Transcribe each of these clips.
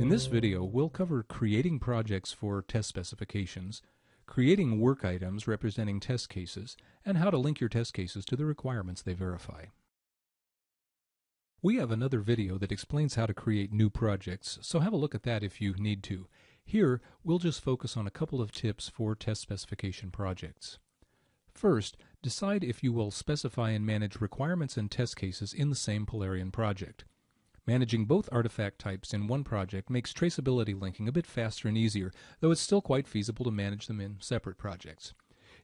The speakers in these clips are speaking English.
In this video, we'll cover creating projects for test specifications, creating work items representing test cases, and how to link your test cases to the requirements they verify. We have another video that explains how to create new projects, so have a look at that if you need to. Here, we'll just focus on a couple of tips for test specification projects. First, decide if you will specify and manage requirements and test cases in the same Polarion project. Managing both artifact types in one project makes traceability linking a bit faster and easier, though it's still quite feasible to manage them in separate projects.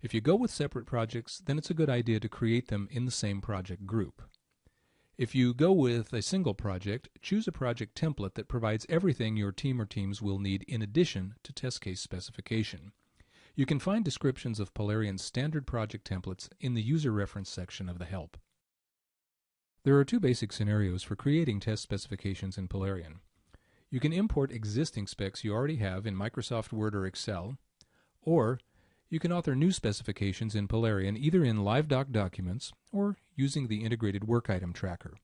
If you go with separate projects, then it's a good idea to create them in the same project group. If you go with a single project, choose a project template that provides everything your team or teams will need in addition to test case specification. You can find descriptions of Polarion's standard project templates in the user reference section of the help. There are two basic scenarios for creating test specifications in Polarion. You can import existing specs you already have in Microsoft Word or Excel, or you can author new specifications in Polarion either in LiveDoc documents or using the integrated work item tracker.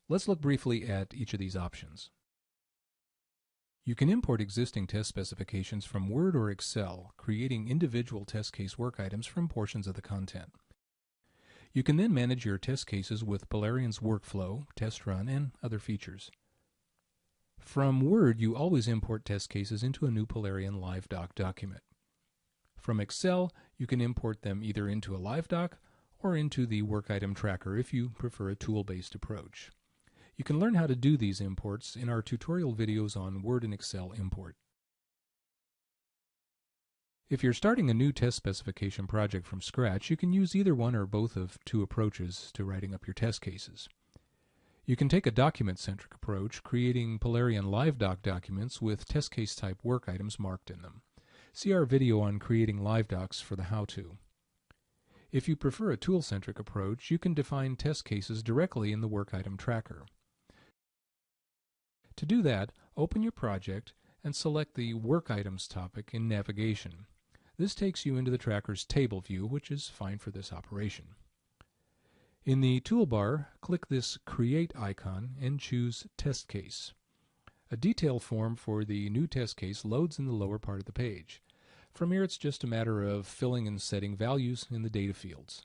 Let's look briefly at each of these options. You can import existing test specifications from Word or Excel, creating individual test case work items from portions of the content. You can then manage your test cases with Polarion's workflow, test run, and other features. From Word, you always import test cases into a new Polarion LiveDoc document. From Excel, you can import them either into a LiveDoc or into the work item tracker if you prefer a tool-based approach. You can learn how to do these imports in our tutorial videos on Word and Excel import. If you're starting a new test specification project from scratch, you can use either one or both of two approaches to writing up your test cases. You can take a document-centric approach, creating Polarion LiveDoc documents with test case type work items marked in them. See our video on creating LiveDocs for the how-to. If you prefer a tool-centric approach, you can define test cases directly in the work item tracker. To do that, open your project and select the Work Items topic in Navigation. This takes you into the tracker's table view, which is fine for this operation. In the toolbar, click this Create icon and choose Test Case. A detail form for the new test case loads in the lower part of the page. From here, it's just a matter of filling and setting values in the data fields.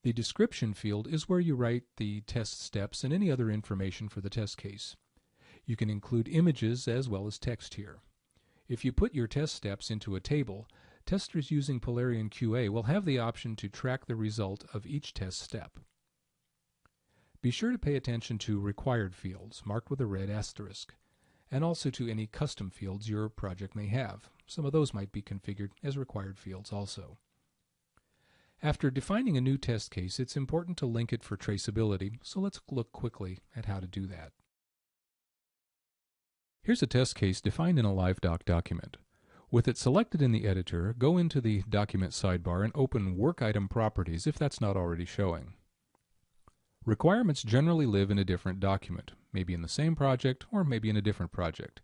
The description field is where you write the test steps and any other information for the test case. You can include images as well as text here. If you put your test steps into a table, testers using Polarion QA will have the option to track the result of each test step. Be sure to pay attention to required fields, marked with a red asterisk, and also to any custom fields your project may have. Some of those might be configured as required fields also. After defining a new test case, it's important to link it for traceability, so let's look quickly at how to do that. Here's a test case defined in a LiveDoc document. With it selected in the editor, go into the document sidebar and open Work Item Properties if that's not already showing. Requirements generally live in a different document, maybe in the same project or maybe in a different project.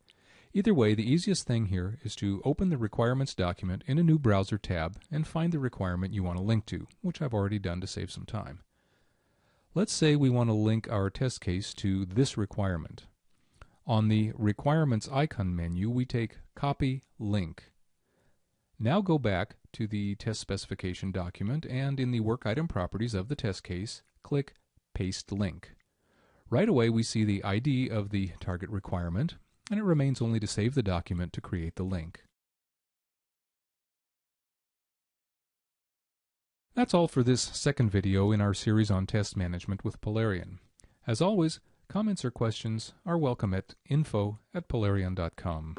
Either way, the easiest thing here is to open the Requirements document in a new browser tab and find the requirement you want to link to, which I've already done to save some time. Let's say we want to link our test case to this requirement. On the Requirements icon menu, we take Copy Link. Now go back to the test specification document and in the work item properties of the test case, click Paste Link. Right away we see the ID of the target requirement, and it remains only to save the document to create the link. That's all for this second video in our series on test management with Polarion. As always, comments or questions are welcome at info@polarion.com.